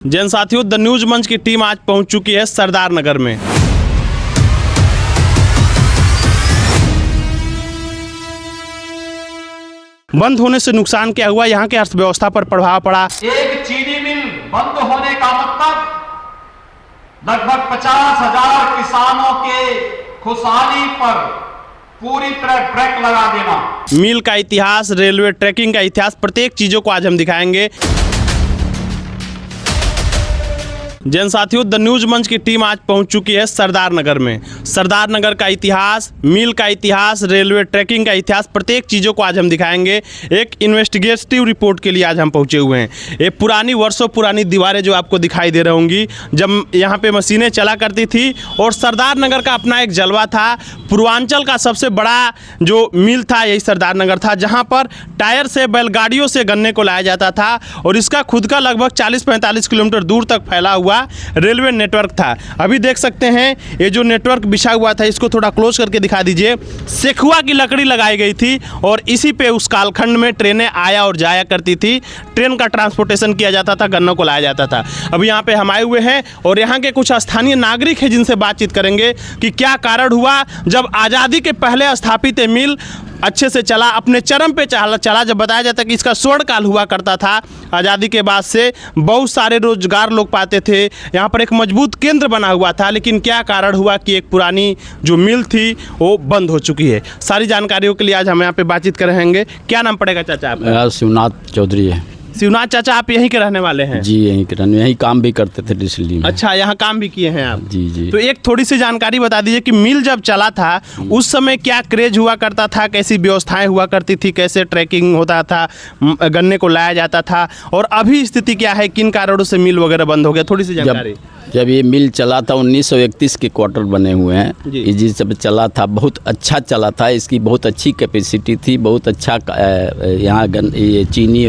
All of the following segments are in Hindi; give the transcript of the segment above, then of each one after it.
जैन साथियों, द न्यूज मंच की टीम आज पहुंच चुकी है सरदार नगर में। बंद होने से नुकसान क्या हुआ, यहाँ की अर्थव्यवस्था पर प्रभाव पड़ा। एक चीनी मिल बंद होने का मतलब लगभग 50,000 किसानों के खुशहाली पर पूरी तरह ब्रेक लगा देना। मिल का इतिहास, रेलवे ट्रैकिंग का इतिहास, प्रत्येक चीजों को आज हम दिखाएंगे। जैन साथियों, द न्यूज मंच की टीम आज पहुंच चुकी है सरदार नगर में। सरदार नगर का इतिहास, मिल का इतिहास, रेलवे ट्रैकिंग का इतिहास, प्रत्येक चीज़ों को आज हम दिखाएंगे। एक इन्वेस्टिगेटिव रिपोर्ट के लिए आज हम पहुंचे हुए हैं। ये पुरानी, वर्षों पुरानी दीवारें जो आपको दिखाई दे रही होंगी, जब यहाँ पे मशीनें चला करती थी और सरदार नगर का अपना एक जलवा था। पूर्वांचल का सबसे बड़ा जो मिल था यही सरदार नगर था, जहाँ पर टायर से, बैलगाड़ियों से गन्ने को लाया जाता था और इसका खुद का लगभग 40-45 किलोमीटर दूर तक फैला हुआ रेलवे नेटवर्क था। अभी देख सकते हैं ये जो नेटवर्क बिछा हुआ था, इसको थोड़ा क्लोज करके दिखा दीजिए। सेखुआ की लकड़ी लगाई गई थी और इसी पे उस कालखंड में ट्रेनें आया और जाया करती थी। ट्रेन का ट्रांसपोर्टेशन किया जाता था, गन्नों को लाया जाता था। अभी यहाँ पे हम आए हुए हैं और यहाँ के कुछ स्थानीय नागरिक हैं जिनसे बातचीत करेंगे कि क्या कारण हुआ जब आज़ादी के पहले स्थापित ये मिल अच्छे से चला, अपने चरम पे चला। जब बताया जाता है कि इसका स्वर्णकाल हुआ करता था, आज़ादी के बाद से बहुत सारे रोजगार लोग पाते थे, यहाँ पर एक मजबूत केंद्र बना हुआ था। लेकिन क्या कारण हुआ कि एक पुरानी जो मिल थी वो बंद हो चुकी है। सारी जानकारियों के लिए आज हम यहाँ पे बातचीत करेंगे। क्या नाम पड़ेगा चाचा आपका? शिवनाथ चौधरी है। शिवनाथ चाचा, आप यहीं के रहने वाले हैं? जी, यहीं के रहने, यहीं काम भी करते थे दिल्ली में। अच्छा, यहाँ काम भी किए हैं आप? जी जी। तो एक थोड़ी सी जानकारी बता दीजिए कि मिल जब चला था उस समय क्या क्रेज हुआ करता था, कैसी व्यवस्थाएं हुआ करती थी, कैसे ट्रैकिंग होता था, गन्ने को लाया जाता था, और अभी स्थिति क्या है, किन कारणों से मिल वगैरह बंद हो गया, थोड़ी सी जानकारी। जब ये मिल चला था 1931 के क्वार्टर बने हुए हैं। ये जी जब चला था बहुत अच्छा चला था, इसकी बहुत अच्छी कैपेसिटी थी, बहुत अच्छा यहाँ ये चीनी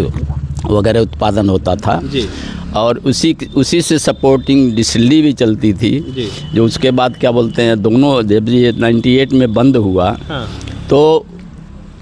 वगैरह उत्पादन होता था जी। और उसी से सपोर्टिंग डिस्टिलरी भी चलती थी जी। जो उसके बाद क्या बोलते हैं, दोनों जब ये 98 में बंद हुआ। हाँ। तो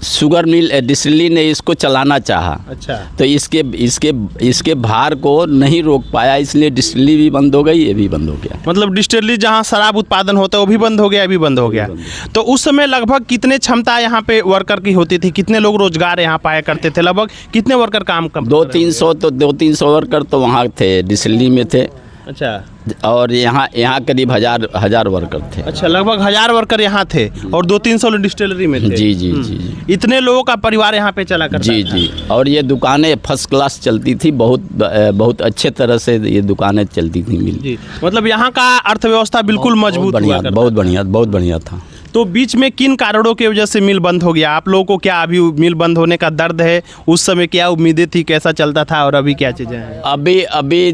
शुगर मिल डिस्टिलरी ने इसको चलाना चाहा। अच्छा। तो इसके भार को नहीं रोक पाया, इसलिए डिस्टिलरी भी बंद हो गई, ये भी बंद हो गया। मतलब डिस्टिलरी जहाँ शराब उत्पादन होता है वो भी बंद हो गया, अभी बंद हो गया। तो उस समय लगभग कितने क्षमता यहाँ पे वर्कर की होती थी, कितने लोग रोजगार यहाँ पाया करते थे, लगभग कितने वर्कर काम कर? 200-300 वर्कर तो वहाँ थे, डिस्टिलरी में थे। अच्छा। और यहाँ करीब हजार वर्कर थे। अच्छा, लगभग 1000 वर्कर यहाँ थे और 200-300 डिस्टिलरी में थे। जी जी जी। इतने लोगों का परिवार यहाँ पे चला करता जी था। जी। और ये दुकानें फर्स्ट क्लास चलती थी, बहुत अच्छे तरह से ये दुकानें चलती थी मिल। जी, मतलब यहाँ का अर्थव्यवस्था बिल्कुल मजबूत हुआ करता। बहुत बढ़िया था। तो बीच में किन कारणों की वजह से मिल बंद हो गया? आप लोगों को क्या अभी मिल बंद होने का दर्द है? उस समय क्या उम्मीदें थी, कैसा चलता था, और अभी क्या चीज़ें हैं?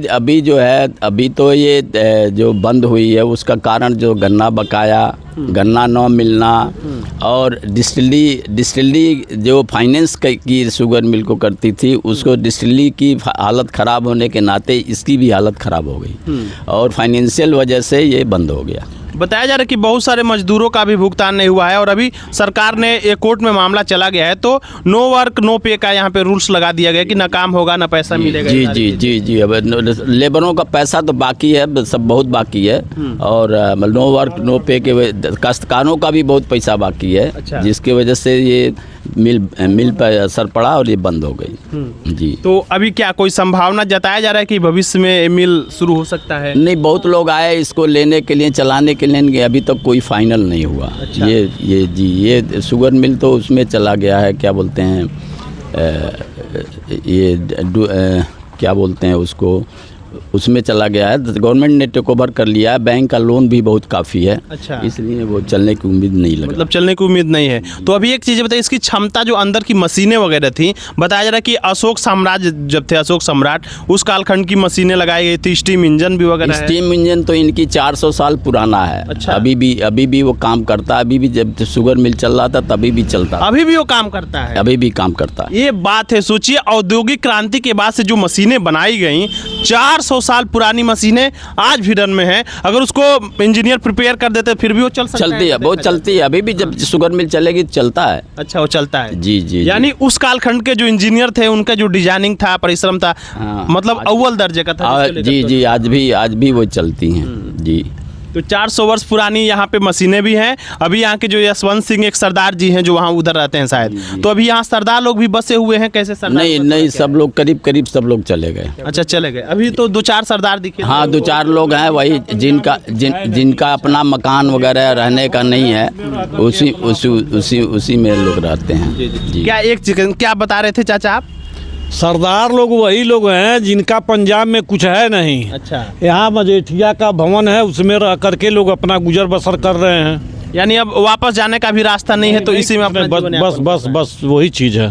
अभी जो है, अभी तो ये जो बंद हुई है उसका कारण जो गन्ना बकाया, गन्ना न मिलना, और डिस्टिलरी जो फाइनेंस की शुगर मिल को करती थी, उसको डिस्टिलरी की हालत ख़राब होने के नाते इसकी भी हालत ख़राब हो गई और फाइनेंशियल वजह से ये बंद हो गया। बताया जा रहा है कि बहुत सारे मजदूरों का भी भुगतान नहीं हुआ है और अभी सरकार ने एक कोर्ट में मामला चला गया है, तो नो वर्क नो पे का यहाँ पे रूल्स लगा दिया गया कि ना काम होगा ना पैसा मिलेगा। जी जी जी जी। अब लेबरों का पैसा तो बाकी है, सब बहुत बाकी है, और नो वर्क नो पे के काश्तकारों का भी बहुत पैसा बाकी है। अच्छा। जिसकी वजह से ये मिल पर असर पड़ा और ये बंद हो गई। जी। तो अभी क्या कोई संभावना जताया जा रहा है कि भविष्य में मिल शुरू हो सकता है? नहीं, बहुत लोग आए इसको लेने के लिए, चलाने के लिए, अभी तक कोई फाइनल नहीं हुआ। अच्छा। ये शुगर मिल तो उसमें चला गया है, क्या बोलते हैं, क्या बोलते हैं उसको, उसमें चला गया है। गवर्नमेंट ने टेक ओवर कर लिया है, बैंक का लोन भी बहुत काफ़ी है। अच्छा। इसलिए वो चलने की उम्मीद नहीं लगी। मतलब चलने की उम्मीद नहीं है। तो अभी एक चीज़ बताइए, इसकी क्षमता जो अंदर की मशीनें वगैरह थी, बताया जा रहा है कि अशोक साम्राज्य जब थे, अशोक सम्राट, उस कालखंड की मशीनें लगाई गई थी, स्टीम इंजन भी वगैरह। स्टीम इंजन तो इनकी 400 साल पुराना है। अच्छा। अभी भी वो काम करता है। अभी भी जब शुगर मिल चल रहा था तभी भी चलता, अभी भी वो काम करता है। अभी भी काम करता है। ये बात है, सोचिए औद्योगिक क्रांति के बाद से जो मशीनें बनाई गई, 400 400 साल पुरानी मशीनें आज भी रन में हैं। अगर उसको इंजीनियर प्रिपेयर कर देते फिर भी वो चल सकता चलती है, बहुत चलती है अभी भी। जब शुगर मिल चलेगी चलता है। अच्छा, वो चलता है। जी जी। यानी उस कालखंड के जो इंजीनियर थे, उनका जो डिजाइनिंग था, परिश्रम था, हाँ, मतलब अव्वल दर्जे का था। जी जी, आज भी वो चलती हैं जी। तो 400 वर्ष पुरानी यहाँ पे मशीनें भी हैं। अभी यहाँ के जो यशवंत सिंह एक सरदार जी हैं जो वहाँ उधर रहते हैं शायद, तो अभी यहाँ सरदार लोग भी बसे हुए हैं। कैसे सरदार? नहीं, सब लोग करीब सब लोग चले गए। अच्छा, चले गए। अभी तो 2-4 सरदार दिखे। हाँ, 2-4 लोग हैं वही, जिनका अपना मकान वगैरह रहने का नहीं है, उसी में लोग रहते हैं जी। क्या एक चीज क्या बता रहे थे चाचा आप? सरदार लोग वही लोग हैं जिनका पंजाब में कुछ है नहीं। अच्छा, यहाँ मजेठिया का भवन है, उसमें रह करके लोग अपना गुजर बसर कर रहे हैं। यानी अब वापस जाने का भी रास्ता नहीं है, तो इसी में अपना जीवन यापन बस वही चीज़ है।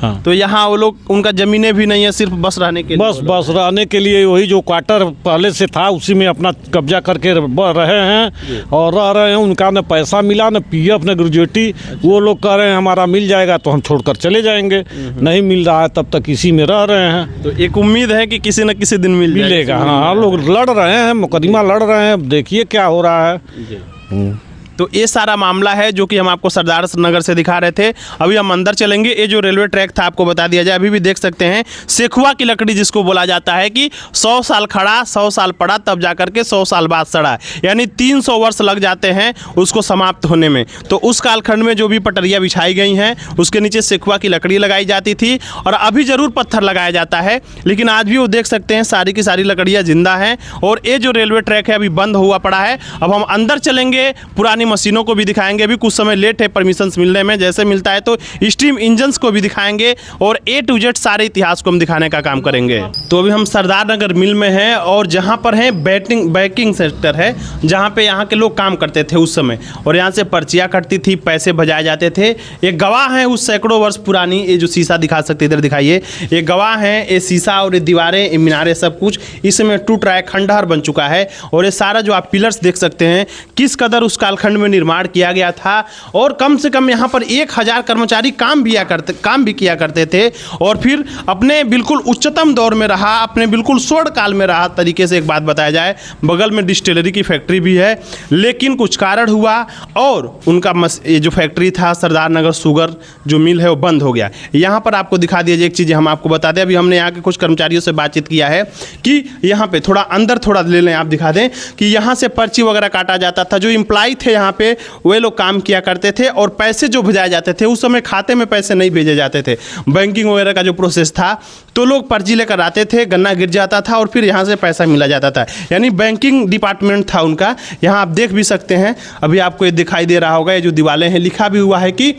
हाँ, तो यहाँ वो लोग, उनका जमीनें भी नहीं है, सिर्फ बस रहने के लिए। बस रहने के लिए वही जो क्वार्टर पहले से था उसी में अपना कब्जा करके रहे हैं और रह रहे हैं। उनका न पैसा मिला, न पीएफ, न ग्रेजुएटी। वो लोग कह रहे हैं हमारा मिल जाएगा तो हम छोड़कर चले जाएंगे, नहीं मिल रहा है तब तक इसी में रह रहे हैं। तो एक उम्मीद है कि किसी न किसी दिन मिलेगा। हाँ, लोग लड़ रहे हैं, मुकदमा लड़ रहे हैं, देखिए क्या हो रहा है। तो ये सारा मामला है जो कि हम आपको सरदार नगर से दिखा रहे थे। अभी हम अंदर चलेंगे। ये जो रेलवे ट्रैक था आपको बता दिया जाए, अभी भी देख सकते हैं सेखुआ की लकड़ी जिसको बोला जाता है कि 100 साल खड़ा, 100 साल पड़ा, तब जा करके 100 साल बाद सड़ा। यानी 300 वर्ष लग जाते हैं उसको समाप्त होने में। तो उस कालखंड में जो भी पटरियाँ बिछाई गई हैं उसके नीचे सेखुआ की लकड़ी लगाई जाती थी, और अभी ज़रूर पत्थर लगाया जाता है, लेकिन आज भी वो देख सकते हैं सारी की सारी लकड़ियाँ जिंदा हैं। और ये जो रेलवे ट्रैक है अभी बंद हुआ पड़ा है। अब हम अंदर चलेंगे, पुरानी मशीनों को भी दिखाएंगे। अभी कुछ समय लेट है परमिशन मिलने में, जैसे मिलता है तो स्टीम इंजन्स को भी दिखाएंगे और A to Z सारे इतिहास को हम दिखाने का काम करेंगे। तो अभी हम सरदार नगर मिल में हैं और जहां पर है बैंकिंग सेक्टर है, जहां पे यहाँ के लोग काम करते थे उस समय, और यहाँ से पर्चियाँ कटती थी, पैसे भजाए जाते थे। एक गवाह है उस सैकड़ों वर्ष पुरानी, ये जो शीशा दिखा सकते इधर दिखाइए, ये गवाह है। ये शीशा और ये दीवारें, ये मीनारें, सब कुछ इसमें टूट रहा है, खंडहर बन चुका है। और ये सारा जो आप पिलर्स देख सकते हैं किस कदर उस कालखंड में निर्माण किया गया था। और कम से कम यहाँ पर 1000 कर्मचारी काम भी किया करते थे। और फिर अपने बिल्कुल उच्चतम दौर में रहा, अपने बिल्कुल स्वर्ण काल में रहा तरीके से। एक बात बताया जाए, बगल में डिस्टिलरी की फैक्ट्री भी है, लेकिन कुछ कारण हुआ और उनका ये जो फैक्ट्री था सरदार नगर शुगर जो मिल है वो बंद हो गया। यहाँ पर आपको दिखा दिया जाए एक चीज़ हम आपको बता दें। अभी हमने यहाँ के कुछ कर्मचारियों से बातचीत किया है कि यहाँ पे थोड़ा अंदर थोड़ा ले लें, आप दिखा दें कि यहाँ से पर्ची वगैरह काटा जाता था। जो एम्प्लॉय थे यहाँ पे वे लोग काम किया करते थे, और पैसे जो भेजाए जाते थे उस समय खाते में पैसे नहीं भेजे जाते थे। बैंकिंग वगैरह का जो प्रोसेस था, तो लोग पर्ची लेकर आते थे, गन्ना गिर जाता था और फिर यहाँ से पैसा मिला जाता था। यानी बैंकिंग डिपार्टमेंट था उनका। यहाँ आप देख भी सकते हैं, अभी आपको ये दिखाई दे रहा होगा, ये जो दीवारें हैं, लिखा भी हुआ है कि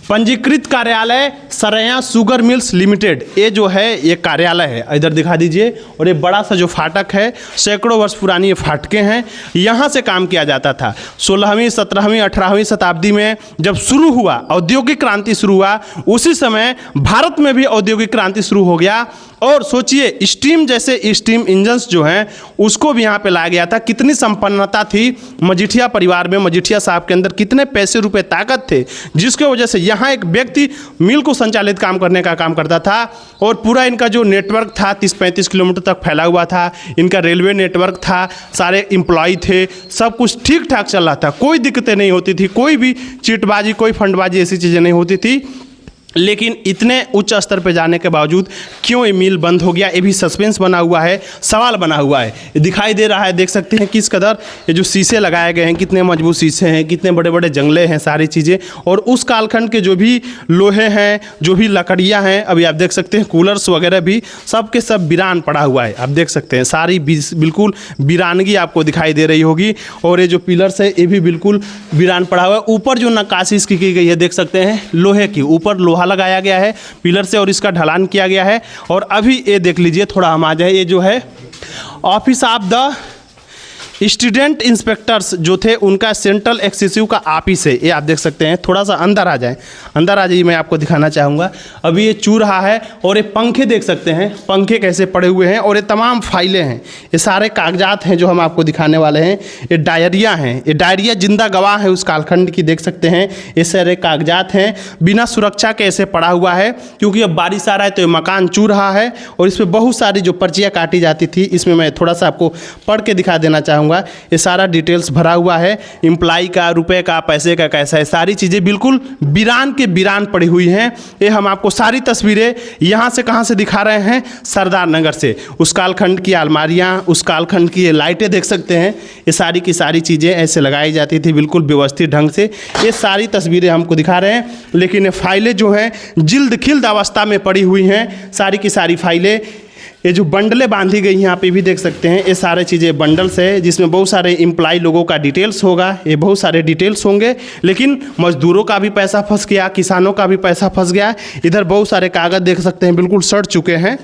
पंजीकृत कार्यालय सरैया शुगर मिल्स लिमिटेड। ये जो है ये कार्यालय है, इधर दिखा दीजिए। और ये बड़ा सा जो फाटक है, सैकड़ों वर्ष पुरानी ये फाटकें हैं, यहाँ से काम किया जाता था। 16वीं 17वीं 18वीं शताब्दी में जब शुरू हुआ, औद्योगिक क्रांति शुरू हुआ, उसी समय भारत में भी औद्योगिक क्रांति शुरू हो गया। और सोचिए, स्टीम जैसे स्टीम इंजन्स जो हैं उसको भी यहाँ पे लाया गया था। कितनी संपन्नता थी मजीठिया परिवार में, मजीठिया साहब के अंदर कितने पैसे रुपए ताकत थे, जिसके वजह से यहाँ एक व्यक्ति मिल को संचालित काम करने का काम करता था। और पूरा इनका जो नेटवर्क था 30-35 किलोमीटर तक फैला हुआ था। इनका रेलवे नेटवर्क था, सारे एम्प्लॉय थे, सब कुछ ठीक ठाक चल रहा था, कोई दिक्कतें नहीं होती थी, कोई भी चीटबाजी, कोई फंडबाजी ऐसी चीज़ें नहीं होती थी। लेकिन इतने उच्च स्तर पर जाने के बावजूद क्यों ये मिल बंद हो गया, ये भी सस्पेंस बना हुआ है, सवाल बना हुआ है। ये दिखाई दे रहा है, देख सकते हैं किस कदर ये जो शीशे लगाए गए हैं, कितने मजबूत शीशे हैं, कितने बड़े बड़े जंगले हैं, सारी चीज़ें। और उस कालखंड के जो भी लोहे हैं, जो भी लकड़ियाँ हैं, अभी आप देख सकते हैं कूलर्स वगैरह भी सब के सब वीरान पड़ा हुआ है। आप देख सकते हैं सारी बिल्कुल वीरानगी आपको दिखाई दे रही होगी। और ये जो पिलर्स है ये भी बिल्कुल वीरान पड़ा हुआ है। ऊपर जो नक्काशी इसकी की गई है, देख सकते हैं लोहे की, ऊपर लोहा लगाया गया है पिलर से और इसका ढलान किया गया है। और अभी ये देख लीजिए, थोड़ा हम आ जाए, ये जो है office of the student inspectors जो थे उनका सेंट्रल एक्सेसिव का ऑफिस है। ये आप देख सकते हैं, थोड़ा सा अंदर आ जाए, अंदर आ जाइए, मैं आपको दिखाना चाहूँगा। अभी ये चू रहा है और ये पंखे देख सकते हैं, पंखे कैसे पड़े हुए हैं, और ये तमाम फाइलें हैं, ये सारे कागजात हैं जो हम आपको दिखाने वाले हैं। ये डायरिया हैं, ये डायरिया जिंदा गवाह है उस कालखंड की, देख सकते हैं। ये सारे कागजात हैं, बिना सुरक्षा के ऐसे पड़ा हुआ है, क्योंकि अब बारिश आ रहा है तो ये मकान चू रहा है। और इसमें बहुत सारी जो पर्चियाँ काटी जाती थी, इसमें मैं थोड़ा सा आपको पढ़ के दिखा देना चाहूँगा। ये सारा डिटेल्स भरा हुआ है, एम्प्लाई का, रुपए का, पैसे का कैसा है, सारी चीज़ें बिल्कुल वीरान के वीरान पड़ी हुई हैं। ये हम आपको सारी तस्वीरें यहाँ से कहाँ से दिखा रहे हैं, सरदार नगर से। उस कालखंड की अलमारियाँ, उस कालखंड की ये लाइटें देख सकते हैं, ये सारी की सारी चीज़ें ऐसे लगाई जाती थी बिल्कुल व्यवस्थित ढंग से। ये सारी तस्वीरें हमको दिखा रहे हैं, लेकिन ये फाइलें जो हैं जिल्द खिल्द अवस्था में पड़ी हुई हैं, सारी की सारी फाइलें। ये जो बंडलें बांधी गई हैं यहाँ पे भी देख सकते हैं, ये सारे चीज़ें बंडल्स है, जिसमें बहुत सारे एम्प्लॉय लोगों का डिटेल्स होगा, ये बहुत सारे डिटेल्स होंगे। लेकिन मजदूरों का भी पैसा फंस गया, किसानों का भी पैसा फंस गया। इधर बहुत सारे कागज़ देख सकते हैं बिल्कुल सड़ चुके हैं।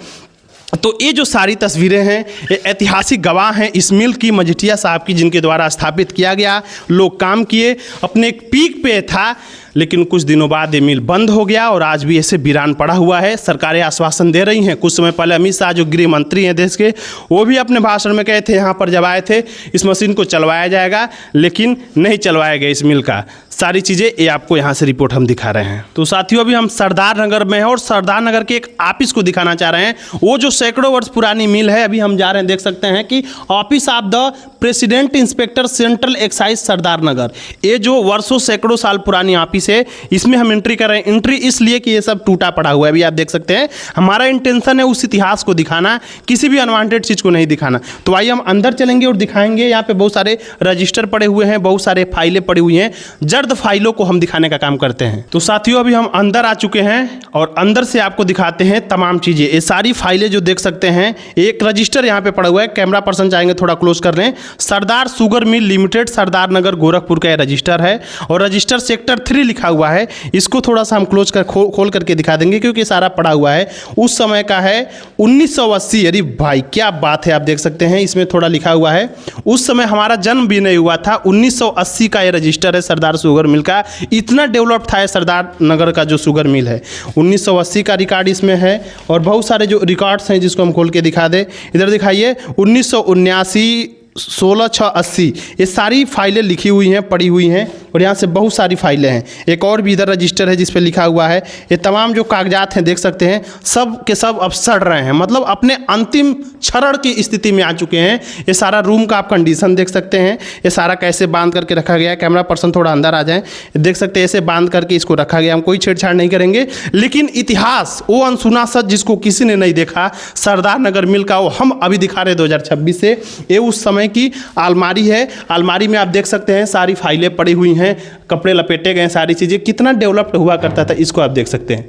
तो ये जो सारी तस्वीरें हैं ये ऐतिहासिक गवाह हैं इस मिल की, मजीठिया साहब की, जिनके द्वारा स्थापित किया गया। लोग काम किए, अपने एक पीक पे था, लेकिन कुछ दिनों बाद ये मिल बंद हो गया और आज भी ऐसे वीरान पड़ा हुआ है। सरकारें आश्वासन दे रही हैं। कुछ समय पहले अमित शाह जो गृह मंत्री हैं देश के, वो भी अपने भाषण में कहे थे, यहाँ पर जब आए थे, इस मशीन को चलवाया जाएगा, लेकिन नहीं चलवाया गया इस मिल का। सारी चीज़ें ये आपको यहाँ से रिपोर्ट हम दिखा रहे हैं। तो साथियों अभी हम सरदार नगर में हैं और सरदार नगर के एक ऑफिस को दिखाना चाह रहे हैं। वो जो सैकड़ों वर्ष पुरानी मिल है, अभी हम जा रहे हैं, देख सकते हैं कि office of the president inspector central excise Sardar Nagar. ये जो वर्षों सैकड़ों साल पुरानी ऑफिस है, इसमें हम एंट्री कर रहे हैं। एंट्री इसलिए कि ये सब टूटा पड़ा हुआ है, अभी आप देख सकते हैं। हमारा इंटेंशन है उस इतिहास को दिखाना, किसी भी अनवांटेड चीज़ को नहीं दिखाना। तो आइए हम अंदर चलेंगे और दिखाएंगे। यहाँ पे बहुत सारे रजिस्टर पड़े हुए हैं, बहुत सारे फाइलें पड़ी हुई हैं। जर्द फाइलों को हम दिखाने का काम करते हैं। तो साथियों अभी हम अंदर आ चुके हैं और अंदर से आपको दिखाते हैं तमाम चीज़ें। ये सारी फाइलें जो देख सकते हैं, एक रजिस्टर यहाँ पे पड़ा हुआ है, कैमरा पर्सन चाहेंगे थोड़ा क्लोज कर लें। सरदार sugar mill limited Sardar Nagar Gorakhpur का रजिस्टर है और रजिस्टर सेक्टर 3 लिखा हुआ है। इसको थोड़ा सा हम क्लोज कर खोल करके दिखा देंगे, क्योंकि सारा पड़ा हुआ है। उस समय का है 1980। अरे भाई क्या बात है, आप देख सकते हैं इसमें थोड़ा लिखा हुआ है। उस समय हमारा जन्म भी नहीं हुआ था। 1980 का ये रजिस्टर है सरदार शुगर मिल का। इतना डेवलप था सरदार नगर का जो शुगर मिल है, 1980 का रिकॉर्ड इसमें है। और बहुत सारे जो रिकॉर्ड्स हैं जिसको हम खोल के दिखा दें, इधर दिखाइए 1979 16/6/80, ये सारी फाइलें लिखी हुई हैं, पड़ी हुई हैं। और यहाँ से बहुत सारी फाइलें हैं। एक और भी इधर रजिस्टर है जिस पे लिखा हुआ है। ये तमाम जो कागजात हैं देख सकते हैं, सब के सब अब सड़ रहे हैं, मतलब अपने अंतिम क्षरण की स्थिति में आ चुके हैं। ये सारा रूम का आप कंडीशन देख सकते हैं, ये सारा कैसे बांध करके रखा गया है। कैमरा पर्सन थोड़ा अंदर आ जाए, देख सकते हैं ऐसे बांध करके इसको रखा गया। हम कोई छेड़छाड़ नहीं करेंगे, लेकिन इतिहास वो अनसुना सच जिसको किसी ने नहीं देखा, सरदार नगर मिल का, वो हम अभी दिखा रहे 2026 से। ये उस समय की अलमारी है। अलमारी में आप देख सकते हैं सारी फाइलें पड़ी हुई हैं, कपड़े लपेटे गए, सारी चीज़ें। कितना डेवलप्ड हुआ करता था, इसको आप देख सकते हैं।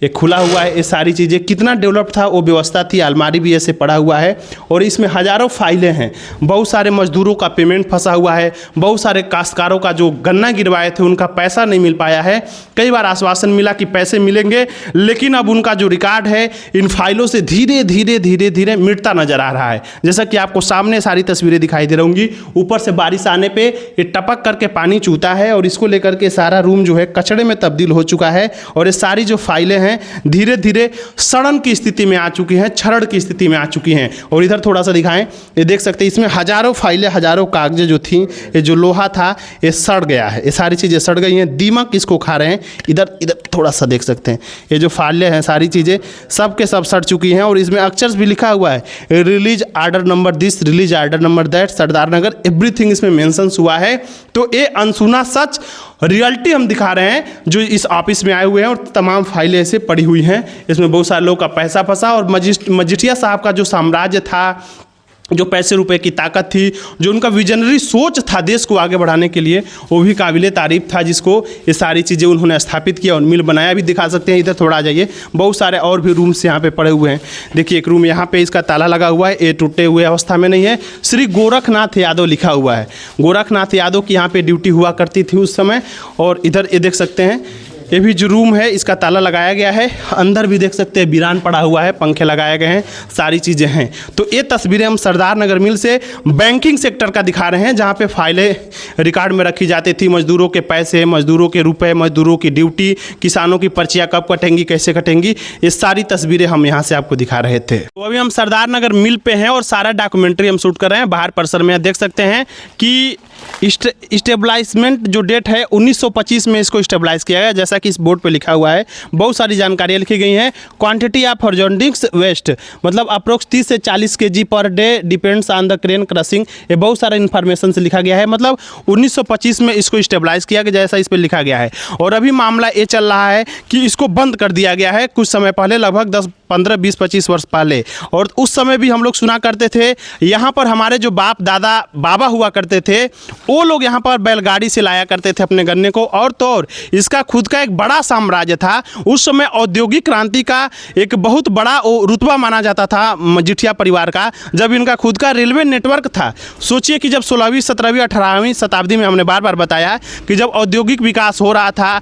ये खुला हुआ है, ये सारी चीज़ें कितना डेवलप था, वो व्यवस्था थी। अलमारी भी ऐसे पड़ा हुआ है और इसमें हज़ारों फाइलें हैं। बहुत सारे मजदूरों का पेमेंट फंसा हुआ है, बहुत सारे काश्तकारों का जो गन्ना गिरवाए थे उनका पैसा नहीं मिल पाया है। कई बार आश्वासन मिला कि पैसे मिलेंगे, लेकिन अब उनका जो रिकॉर्ड है इन फाइलों से धीरे धीरे धीरे धीरे मिटता नजर आ रहा है। जैसा कि आपको सामने सारी तस्वीरें दिखाई दे रही होंगी, ऊपर से बारिश आने पर ये टपक करके पानी चूता है और इसको लेकर के सारा रूम जो है कचड़े में तब्दील हो चुका है। और ये सारी जो फाइलें धीरे धीरे सड़न की स्थिति में आ चुकी हैं, क्षरण की स्थिति में आ चुकी हैं। और इधर थोड़ा सा दिखाएं, ये देख सकते हैं इसमें हजारों फाइलें, हजारों कागजें जो थी, ये जो लोहा था ये सड़ गया है, ये सारी चीज़ें सड़ गई हैं। दीमक इसको खा रहे हैं। इधर इधर थोड़ा सा देख सकते हैं, ये जो फाइलें हैं सारी चीज़ें सब के सब सड़ चुकी हैं। और इसमें अक्षर भी लिखा हुआ है, release order number this, release order number that, Sardar Nagar, everything इसमें मेंशन हुआ है। तो ये अनसुना सच रियलिटी हम दिखा रहे हैं जो इस ऑफिस में आए हुए हैं। और तमाम फाइलें ऐसे पड़ी हुई हैं, इसमें बहुत सारे लोगों का पैसा फंसा। और मजीठिया साहब का जो साम्राज्य था, जो पैसे रुपए की ताकत थी, जो उनका विजनरी सोच था देश को आगे बढ़ाने के लिए, वो भी काबिले तारीफ था, जिसको ये सारी चीज़ें उन्होंने स्थापित किया और मिल बनाया भी दिखा सकते हैं। इधर थोड़ा आ जाइए, बहुत सारे और भी रूम्स यहाँ पे पड़े हुए हैं। देखिए एक रूम यहाँ पे इसका ताला लगा हुआ है, ये टूटे हुए अवस्था में नहीं है। श्री गोरखनाथ यादव लिखा हुआ है। गोरखनाथ यादव की यहाँ पे ड्यूटी हुआ करती थी उस समय। और इधर ये देख सकते हैं, ये भी जो रूम है इसका ताला लगाया गया है। अंदर भी देख सकते हैं वीरान पड़ा हुआ है, पंखे लगाए गए हैं, सारी चीज़ें हैं। तो ये तस्वीरें हम सरदार नगर मिल से बैंकिंग सेक्टर का दिखा रहे हैं, जहाँ पे फाइलें रिकॉर्ड में रखी जाती थी, मजदूरों के पैसे, मजदूरों के रुपए, मजदूरों की ड्यूटी, किसानों की पर्चियाँ कब कटेंगी, कैसे कटेंगी, ये सारी तस्वीरें हम यहाँ से आपको दिखा रहे थे। तो अभी हम सरदार नगर मिल पे हैं और सारा डॉक्यूमेंट्री हम शूट कर रहे हैं। बाहर परिसर में देख सकते हैं कि स्टेबलाइजमेंट जो डेट है 1925 में इसको स्टेबलाइज किया गया, जैसा कि इस बोर्ड पे लिखा हुआ है। बहुत सारी जानकारियाँ लिखी गई हैं। क्वांटिटी ऑफ हॉरिजॉन्टल वेस्ट मतलब अप्रोक्स 30 से 40 kg per day depends on the crane crushing, ये बहुत सारा इन्फॉर्मेशन से लिखा गया है। मतलब 1925 में इसको स्टेबलाइज किया गया, जैसा इस पर लिखा गया है। और अभी मामला ये चल रहा है कि इसको बंद कर दिया गया है कुछ समय पहले, लगभग 10, 15, 20, 25 वर्ष पहले। और उस समय भी हम लोग सुना करते थे, यहाँ पर हमारे जो बाप दादा बाबा हुआ करते थे वो लोग यहाँ पर बैलगाड़ी से लाया करते थे अपने गन्ने को। और तो और इसका खुद का एक बड़ा साम्राज्य था। उस समय औद्योगिक क्रांति का एक बहुत बड़ा रुतबा माना जाता था मजीठिया परिवार का, जब इनका खुद का रेलवे नेटवर्क था। सोचिए कि जब 16वीं, 17वीं, 18वीं शताब्दी में हमने बार बार बताया कि जब औद्योगिक विकास हो रहा था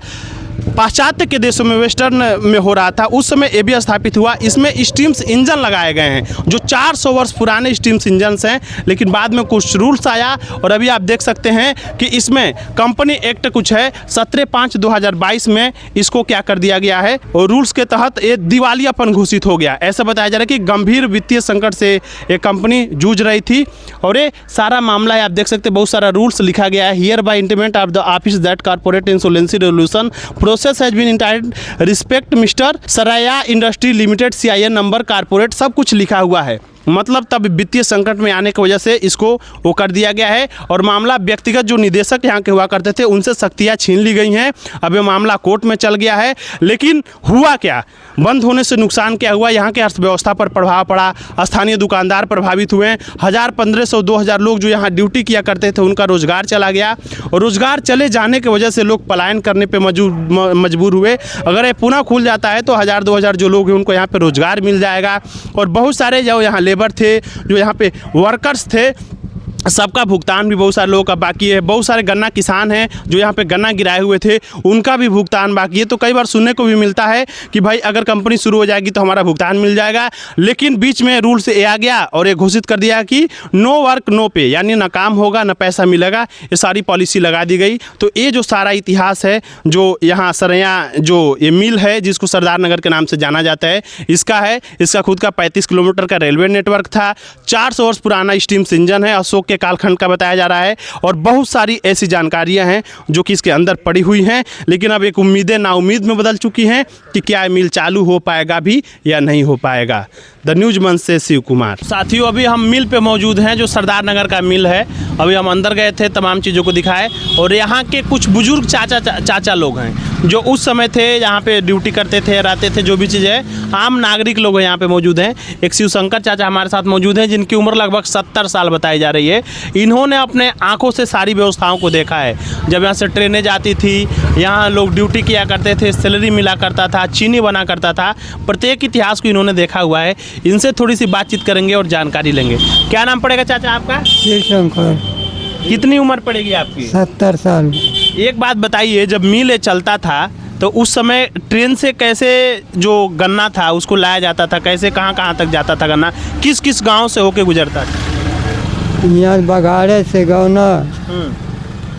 पाश्चात्य के देशों में, वेस्टर्न में हो रहा था, उस समय ये भी स्थापित हुआ। इसमें स्टीम्स इंजन लगाए गए हैं जो 400 वर्ष पुराने स्टीम्स इंजन्स हैं। लेकिन बाद में कुछ रूल्स आया और अभी आप देख सकते हैं कि इसमें कंपनी एक्ट कुछ है 17/5/2022 में इसको क्या कर दिया गया है और रूल्स के तहत ये दिवालियापन घोषित हो गया। ऐसा बताया जा रहा है कि गंभीर वित्तीय संकट से ये कंपनी जूझ रही थी और ये सारा मामला है। आप देख सकते हैं बहुत सारा रूल्स लिखा गया है। Hereby intimate of the office that corporate insolvency resolution process has been entitled respect mister Saraya industry limited CIN number corporate, सब कुछ लिखा हुआ है। मतलब तब वित्तीय संकट में आने की वजह से इसको वो कर दिया गया है। और मामला व्यक्तिगत जो निदेशक यहाँ के हुआ करते थे उनसे शक्तियाँ छीन ली गई हैं। अब ये मामला कोर्ट में चल गया है। लेकिन हुआ क्या, बंद होने से नुकसान क्या हुआ, यहाँ के अर्थव्यवस्था पर प्रभाव पड़ा, स्थानीय दुकानदार प्रभावित हुए, 1000, 1500, 2000 लोग जो यहाँ ड्यूटी किया करते थे उनका रोजगार चला गया। और रोजगार चले जाने की वजह से लोग पलायन करने पर मजबूर हुए। अगर ये पुनः खुल जाता है तो 1000, 2000 जो लोग हैं उनको यहाँ पर रोजगार मिल जाएगा। और बहुत सारे जो यहाँ लेबर थे, जो यहाँ पे वर्कर्स थे, सबका भुगतान भी बहुत सारे लोगों का बाकी है। बहुत सारे गन्ना किसान हैं जो यहाँ पे गन्ना गिराए हुए थे, उनका भी भुगतान बाकी है। तो कई बार सुनने को भी मिलता है कि भाई अगर कंपनी शुरू हो जाएगी तो हमारा भुगतान मिल जाएगा। लेकिन बीच में रूल से ये आ गया और ये घोषित कर दिया कि नो वर्क नो पे, यानी ना काम होगा ना पैसा मिलेगा। ये सारी पॉलिसी लगा दी गई। तो ये जो सारा इतिहास है जो यहाँ सरैया जो ये मिल है जिसको सरदार नगर के नाम से जाना जाता है, इसका है। इसका खुद का 35 किलोमीटर का रेलवे नेटवर्क था। 400 वर्ष पुराना स्टीम्स इंजन है, अशोक कालखंड का बताया जा रहा है। और बहुत सारी ऐसी जानकारियां हैं जो कि इसके अंदर पड़ी हुई हैं। लेकिन अब एक उम्मीदें नाउम्मीद में बदल चुकी हैं कि क्या ये मिल चालू हो पाएगा भी या नहीं हो पाएगा। द न्यूज मंच से शिव कुमार। साथियों अभी हम मिल पे मौजूद हैं जो सरदार नगर का मिल है। अभी हम अंदर गए थे, तमाम चीज़ों को दिखाए। और यहाँ के कुछ बुजुर्ग चाचा लोग हैं जो उस समय थे, यहाँ पे ड्यूटी करते थे, रहते थे, जो भी चीज़ है। आम नागरिक लोग यहाँ पे मौजूद हैं। एक शिवशंकर चाचा हमारे साथ मौजूद हैं जिनकी उम्र लगभग 70 साल बताई जा रही है। इन्होंने अपने आंखों से सारी व्यवस्थाओं को देखा है। जब यहाँ से ट्रेनें जाती थी, यहाँ लोग ड्यूटी किया करते थे, सैलरी मिला करता था, चीनी बना करता था, प्रत्येक इतिहास को इन्होंने देखा हुआ है। इनसे थोड़ी सी बातचीत करेंगे और जानकारी लेंगे। क्या नाम पड़ेगा चाचा आपका? शिवशंकर। कितनी उम्र पड़ेगी आपकी? 70 साल। एक बात बताइए, जब मिल चलता था तो उस समय ट्रेन से कैसे जो गन्ना था उसको लाया जाता था, कैसे कहाँ तक जाता था गन्ना, किस किस गांव से होके गुजरता था? यहाँ बघाड़े से गौना,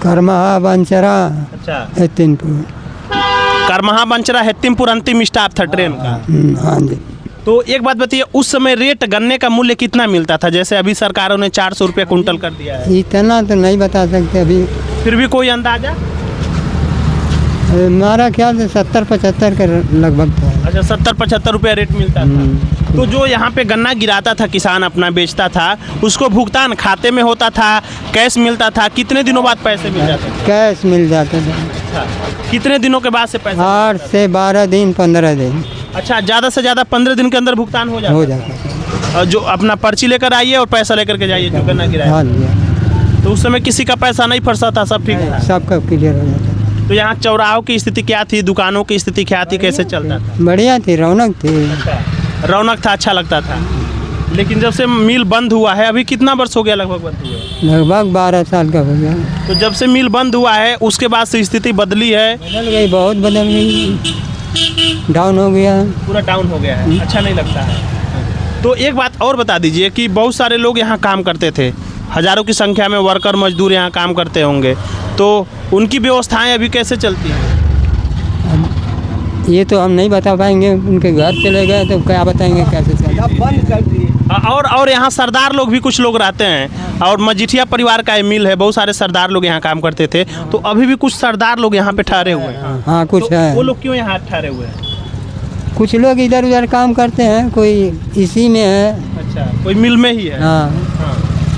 करमहा, बंचरा, अच्छा, हेतिमपुर। करमहा, बंचरा, हेतिमपुर अंतिम स्टॉप था ट्रेन का। हाँ जी। तो एक बात बताइए, उस समय रेट गन्ने का मूल्य कितना मिलता था? जैसे अभी सरकारों ने 400 रुपये कुंटल कर दिया है। इतना तो नहीं बता सकते अभी, फिर भी कोई अंदाजा? हमारा ख्याल से 70-75 के लगभग था। अच्छा, 70-75 रुपये रेट मिलता था। तो जो यहाँ पे गन्ना गिराता था, किसान अपना बेचता था, उसको भुगतान खाते में होता था, कैश मिलता था? कितने दिनों बाद पैसे मिल जाते थे? कैश मिल जाता था। अच्छा, कितने दिनों के बाद से पैसा? 8 से 12 दिन, 15 दिन। अच्छा, ज़्यादा से ज़्यादा 15 दिन के अंदर भुगतान हो जाता था। और जो अपना पर्ची लेकर आइए और पैसा लेकर के जाइए जो गन्ना गिराया। हाँ जी। तो उस समय किसी का पैसा नहीं फंसा था, सब ठीक था? सबका क्लियर हो जाता। तो यहाँ चौराहों की स्थिति क्या थी, दुकानों की स्थिति क्या थी, कैसे चलता था? बढ़िया थी, रौनक थी। रौनक था, अच्छा लगता था। लेकिन जब से मिल बंद हुआ है, अभी कितना वर्ष हो गया लगभग बंद हुए? लगभग 12 साल का हो गया। तो जब से मिल बंद हुआ है उसके बाद से स्थिति बदली है? बदल गई, बहुत बदल गई, डाउन हो गया। पूरा डाउन हो गया है, अच्छा नहीं लगता है। तो एक बात और बता दीजिए कि बहुत सारे लोग यहाँ काम करते थे, हज़ारों की संख्या में वर्कर मजदूर यहाँ काम करते होंगे, तो उनकी व्यवस्थाएं अभी कैसे चलती हैं? ये तो हम नहीं बता पाएंगे, उनके घर चले गए तो क्या बताएंगे कैसे चल। और यहाँ सरदार लोग भी कुछ लोग रहते हैं, और मजीठिया परिवार का ये मिल है, बहुत सारे सरदार लोग यहाँ काम करते थे, तो अभी भी कुछ सरदार लोग यहाँ पे ठहरे हुए हैं। हाँ कुछ तो है। वो लोग क्यों यहाँ ठहरे हुए हैं? कुछ लोग इधर उधर काम करते हैं, कोई इसी में है। अच्छा, कोई मिल में ही है? हाँ,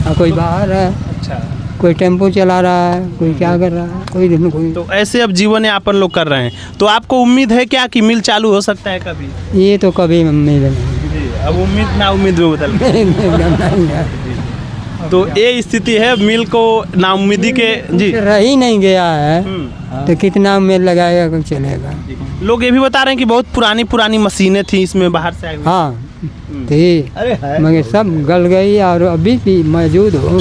हाँ, कोई बाहर है, अच्छा। कोई टेम्पो चला रहा है, कोई क्या कर रहा है, कोई तो ऐसे अब जीवन यापन लोग कर रहे हैं, तो आपको उम्मीद है क्या कि मिल चालू हो सकता है कभी? ये तो कभी नहीं बनेगी। जी, अब उम्मीद ना उम्मीद में बदल गई। तो ये स्थिति है मिल को नाउम्मीदी के। जी, रह ही नहीं गया है तो कितना उम्मीद लगाएगा, कोई चलेगा। लोग ये भी बता रहे हैं कि बहुत पुरानी पुरानी मशीनें थी इसमें बाहर से आई हुई। हाँ थी, मगर सब गल गई और अभी भी मौजूद हो।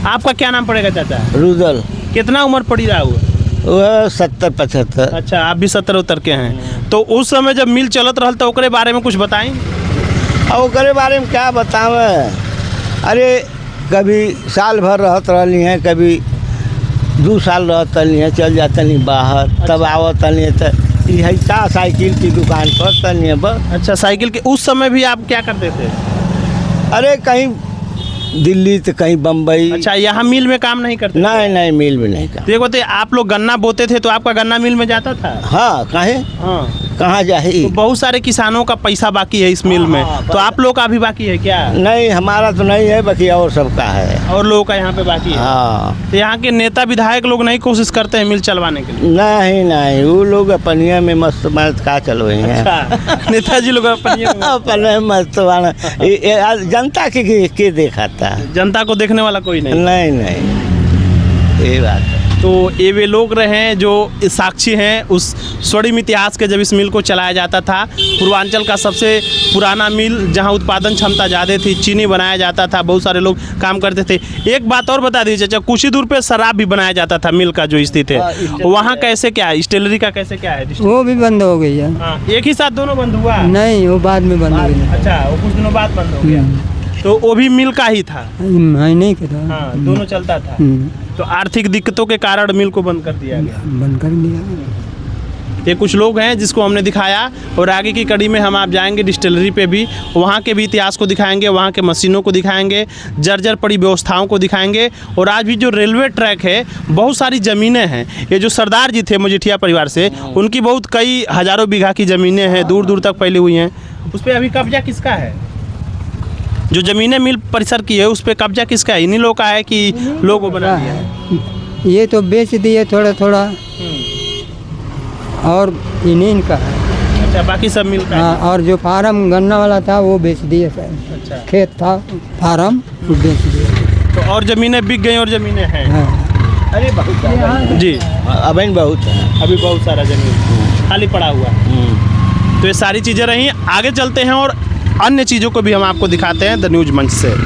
आपका क्या नाम पड़ेगा चाचा? रुदल कितना उम्र पड़ी रहा हुआ? वह 70-75। अच्छा, आप भी 70 उतर के हैं। तो उस समय जब मिल चलत रहल तो ओकरे बारे में कुछ बताएं। और ओकरे बारे में क्या बतावे, अरे कभी साल भर रहत रही हैं, कभी 2 साल रहत रही हैं, चल जाते नहीं बाहर, तब आवत नहीं तो यही का साइकिल की दुकान पर तनी है बस। अच्छा, साइकिल के उस समय भी आप क्या करते थे? अरे कहीं दिल्ली तो कहीं बम्बई। अच्छा, यहाँ मिल में काम नहीं करते? नहीं मिल में नहीं काम। तो एक बताइए, आप लोग गन्ना बोते थे तो आपका गन्ना मिल में जाता था? हाँ, काहे हाँ, कहाँ जाए? तो बहुत सारे किसानों का पैसा बाकी है इस मिल में, तो आप लोग का भी बाकी है क्या? नहीं, हमारा तो नहीं है, बाकी और सबका है। और लोगों का यहाँ पे बाकी है? हाँ। तो यहाँ के नेता विधायक लोग नहीं कोशिश करते हैं मिल चलवाने के लिए? नहीं, वो लोग अपनिया में मस्त मस्त का चलवे हैं। अच्छा, नेताजी लोग अपने मस्त वाला जनता के देखा था, जनता को देखने वाला कोई नहीं। नहीं, ये बात है। तो ये वे लोग रहे हैं जो साक्षी हैं उस स्वर्णिम इतिहास के, जब इस मिल को चलाया जाता था। पूर्वांचल का सबसे पुराना मिल, जहां उत्पादन क्षमता ज़्यादा थी, चीनी बनाया जाता था, बहुत सारे लोग काम करते थे। एक बात और बता दीजिए चाचा, कुछ ही दूर पे शराब भी बनाया जाता था मिल का जो स्थित है, वहाँ कैसे क्या है? स्टेलरी का कैसे क्या है? वो भी बंद हो गई है। हाँ, एक ही साथ दोनों बंद हुआ? नहीं, वो बाद में बंद हो गई। अच्छा, वो कुछ दिनों बाद बंद हो गया। तो वो भी मिल का ही था? महीने के था। हाँ, दोनों चलता था। तो आर्थिक दिक्कतों के कारण मिल को बंद कर दिया गया। बंद कर दिया। ये कुछ लोग हैं जिसको हमने दिखाया, और आगे की कड़ी में हम आप जाएंगे डिस्टिलरी पे भी, वहाँ के भी इतिहास को दिखाएंगे, वहाँ के मशीनों को दिखाएंगे, जर्जर पड़ी व्यवस्थाओं को दिखाएंगे। और आज भी जो रेलवे ट्रैक है, बहुत सारी ज़मीनें हैं। ये जो सरदार जी थे मजीठिया परिवार से, उनकी बहुत कई हज़ारों बीघा की ज़मीनें हैं, दूर दूर तक फैली हुई हैं। उस पर अभी कब्जा किसका है? जो ज़मीनें मिल परिसर की है उस पर कब्जा किसका है? इन्हीं लोगों का है कि लोगों बना दिया है? ये तो बेच दिए थोड़ा थोड़ा, और इन्हीं का है। अच्छा, बाकी सब मिल का है? हाँ, और जो फार्म गन्ना वाला था वो बेच दिए सर। अच्छा, खेत था, फार्म वो बेच दिए। तो और ज़मीनें बिक गई और ज़मीनें हैं? हाँ। अरे बहुत जी, अभी बहुत है, अभी बहुत सारा ज़मीन खाली पड़ा हुआ है। तो ये सारी चीज़ें रहीं। आगे चलते हैं और अन्य चीज़ों को भी हम आपको दिखाते हैं द न्यूज़ मंच से।